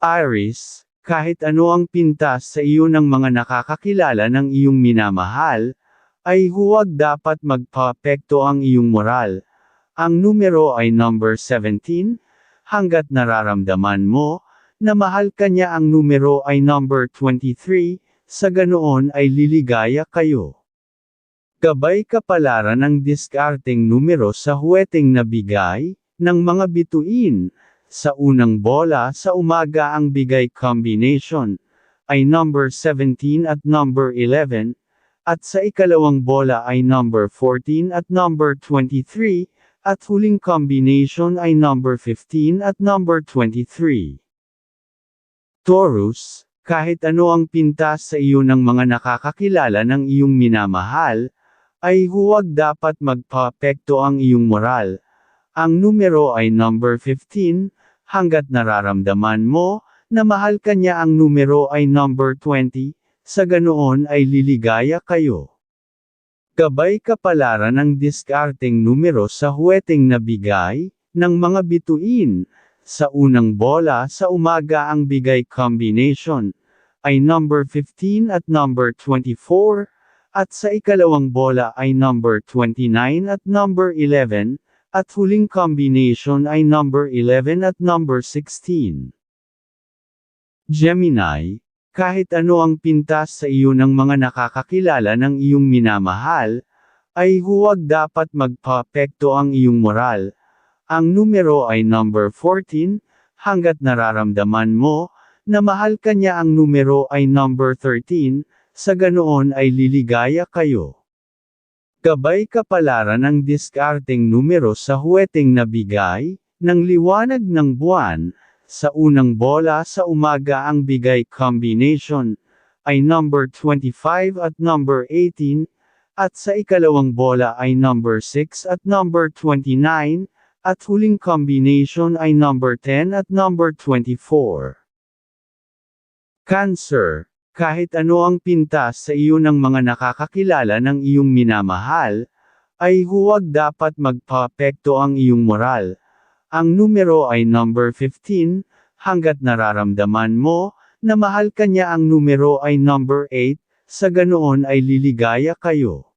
Aries, kahit ano ang pintas sa iyo ng mga nakakakilala ng iyong minamahal, ay huwag dapat magpaapekto ang iyong moral. Ang numero ay number 17, hanggat nararamdaman mo, na mahal ka niya. Ang numero ay number 23, sa ganoon ay liligaya kayo. Gabay kapalaran ng diskarteng numero sa huweteng na bigay, ng mga bituin. Sa unang bola sa umaga ang bigay combination, ay number 17 at number 11, at sa ikalawang bola ay number 14 at number 23, at huling combination ay number 15 at number 23. Taurus, kahit ano ang pintas sa iyo ng mga nakakakilala ng iyong minamahal, ay huwag dapat magpaapekto ang iyong moral. Ang numero ay number 15, hanggat nararamdaman mo, na mahal ka niya. Ang numero ay number 20, sa ganoon ay liligaya kayo. Gabay kapalaran ng diskarteng numero sa huweteng na bigay, ng mga bituin. Sa unang bola sa umaga ang bigay combination, ay number 15 at number 24, at sa ikalawang bola ay number 29 at number 11, at huling combination ay number 11 at number 16. Gemini, kahit ano ang pintas sa iyo ng mga nakakakilala ng iyong minamahal, ay huwag dapat magpaapekto ang iyong moral. Ang numero ay number 14, hanggat nararamdaman mo, na mahal ka niya. Ang numero ay number 13, sa ganoon ay liligaya kayo. Gabay kapalaran ng diskarteng numero sa huweteng na bigay, ng liwanag ng buwan. Sa unang bola sa umaga ang bigay combination, ay number 25 at number 18, at sa ikalawang bola ay number 6 at number 29, at huling combination ay number 10 at number 24. Cancer, kahit ano ang pintas sa iyo ng mga nakakakilala ng iyong minamahal, ay huwag dapat magpaapekto ang iyong moral. Ang numero ay number 15, hanggat nararamdaman mo, na mahal ka niya. Ang numero ay number 8, sa ganoon ay liligaya kayo.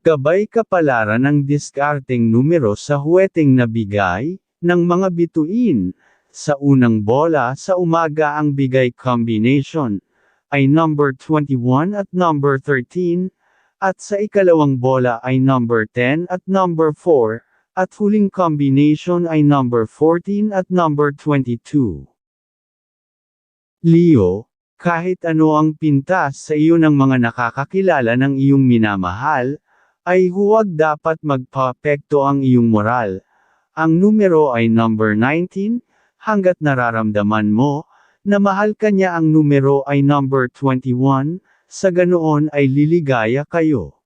Gabay kapalaran ng diskarteng numero sa huweteng na bigay, ng mga bituin. Sa unang bola sa umaga ang bigay combination, ay number 21 at number 13, at sa ikalawang bola ay number 10 at number 4, at huling combination ay number 14 at number 22. Leo, kahit ano ang pintas sa iyo ng mga nakakakilala ng iyong minamahal, ay huwag dapat magpaapekto ang iyong moral. Ang numero ay number 19, hanggat nararamdaman mo, na mahal ka niya. Ang numero ay number 21, sa ganoon ay liligaya kayo.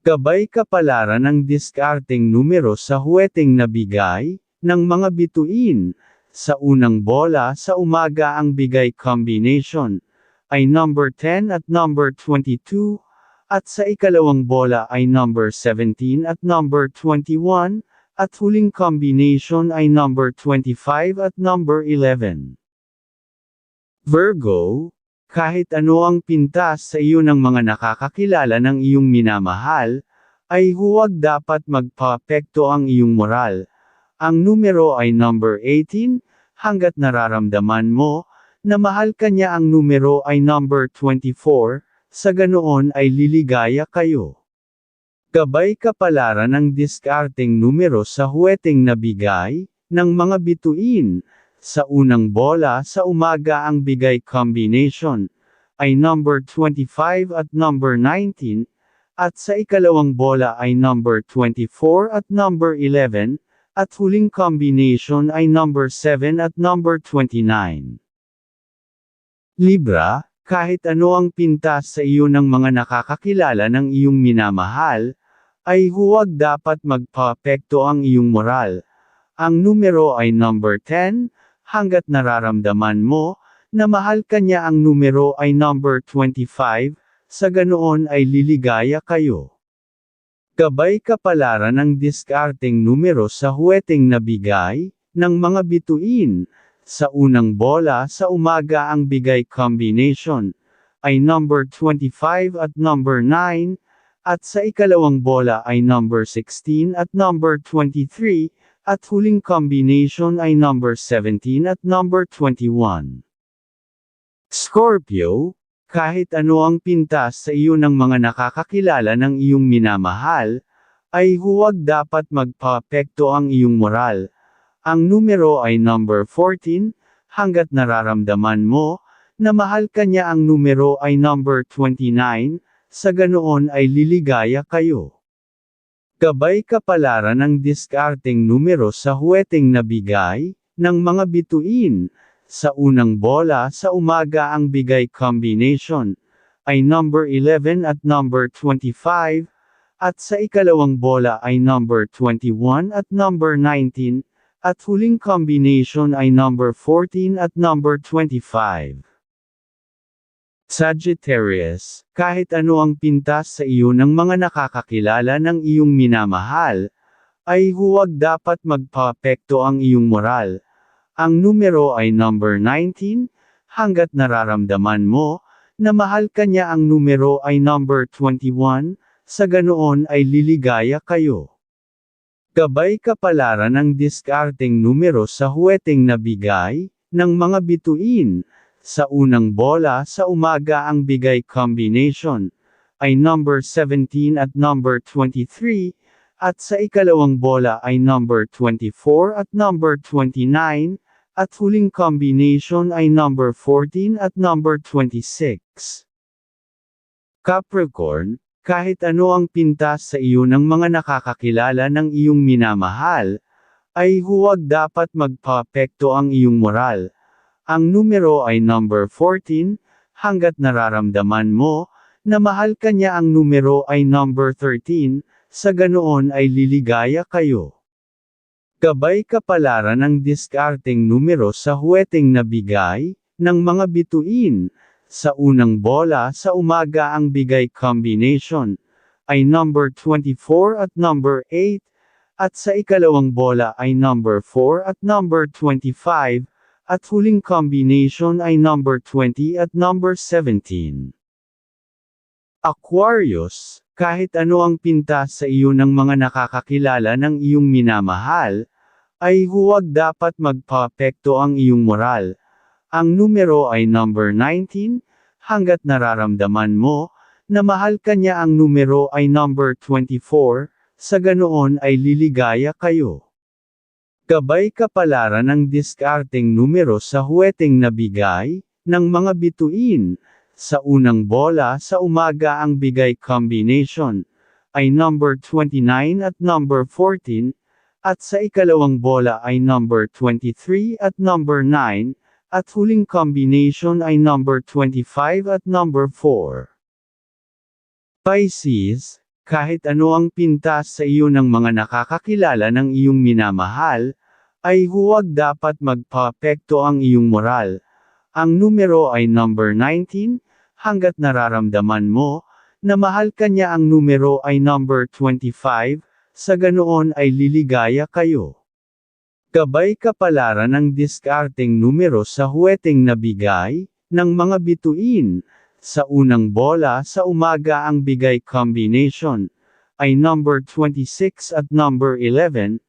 Gabay kapalaran ng diskarteng numero sa huweteng na bigay, ng mga bituin. Sa unang bola sa umaga ang bigay combination, ay number 10 at number 22, at sa ikalawang bola ay number 17 at number 21, at huling combination ay number 25 at number 11. Virgo, kahit ano ang pintas sa iyo ng mga nakakakilala ng iyong minamahal, ay huwag dapat magpaapekto ang iyong moral. Ang numero ay number 18, hanggat nararamdaman mo, na mahal ka niya. Ang numero ay number 24, sa ganoon ay liligaya kayo. Gabay kapalaran ng diskarteng numero sa huweteng na bigay, ng mga bituin. Sa unang bola sa umaga ang bigay combination, ay number 25 at number 19, at sa ikalawang bola ay number 24 at number 11, at huling combination ay number 7 at number 29. Libra, kahit ano ang pintas sa iyo ng mga nakakakilala ng iyong minamahal, ay huwag dapat magpaapekto ang iyong moral. Ang numero ay number 10, hanggat nararamdaman mo, na mahal ka niya. Ang numero ay number 25, sa ganoon ay liligaya kayo. Gabay kapalaran ng diskarteng numero sa huweteng na bigay, ng mga bituin. sa unang bola sa umaga ang bigay combination ay number 25 at number 9, at sa ikalawang bola ay number 16 at number 23, at huling combination ay number 17 at number 21. Scorpio, kahit ano ang pintas sa iyo ng mga nakakakilala ng iyong minamahal, ay huwag dapat magpaapekto ang iyong moral. Ang numero ay number 14, hanggat nararamdaman mo na mahal ka niya. Ang numero ay number 29, sa ganoon ay liligaya kayo. Gabay kapalaran ng diskarteng numero sa huweteng nabigay ng mga bituin. Sa unang bola sa umaga ang bigay combination ay number 11 at number 25, at sa ikalawang bola ay number 21 at number 19, at huling combination ay number 14 at number 25. Sagittarius, kahit ano ang pintas sa iyo ng mga nakakakilala ng iyong minamahal, ay huwag dapat magpaapekto ang iyong moral. Ang numero ay number 19, hanggat nararamdaman mo na mahal ka niya. Ang numero ay number 21, sa ganoon ay liligaya kayo. Gabay kapalaran ng diskarteng numero sa huweteng nabigay ng mga bituin. Sa unang bola sa umaga ang bigay combination ay number 17 at number 23, at sa ikalawang bola ay number 24 at number 29, at huling combination ay number 14 at number 26. Capricorn, kahit ano ang pintas sa iyo ng mga nakakakilala ng iyong minamahal, ay huwag dapat magpaapekto ang iyong moral. Ang numero ay number 14, hanggat nararamdaman mo na mahal ka niya. Ang numero ay number 13, sa ganoon ay liligaya kayo. Gabay kapalaran ng diskarteng numero sa huweteng nabigay ng mga bituin. Sa unang bola sa umaga ang bigay combination ay number 24 at number 8, at sa ikalawang bola ay number 4 at number 25, at huling combination ay number 20 at number 17. Aquarius, kahit ano ang pintas sa iyo ng mga nakakakilala ng iyong minamahal, ay huwag dapat magpaapekto ang iyong moral. Ang numero ay number 19, hanggat nararamdaman mo na mahal ka niya. Ang numero ay number 24, sa ganoon ay liligaya kayo. Gabay kapalaran ng diskarteng numero sa huweteng nabigay ng mga bituin. Sa unang bola sa umaga ang bigay combination ay number 29 at number 14, at sa ikalawang bola ay number 23 at number 9, at huling combination ay number 25 at number 4. Pisces, kahit ano ang pintas sa iyo ng mga nakakakilala ng iyong minamahal, ay huwag dapat magpaapekto ang iyong moral. Ang numero ay number 19, hanggat nararamdaman mo na mahal ka niya. Ang numero ay number 25, sa ganoon ay liligaya kayo. Gabay kapalaran ng diskarteng numero sa huweteng nabigay ng mga bituin. Sa unang bola sa umaga ang bigay combination ay number 26 at number 11,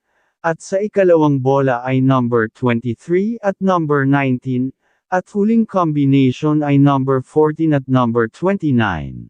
at sa ikalawang bola ay number 23 at number 19, at huling combination ay number 14 at number 29.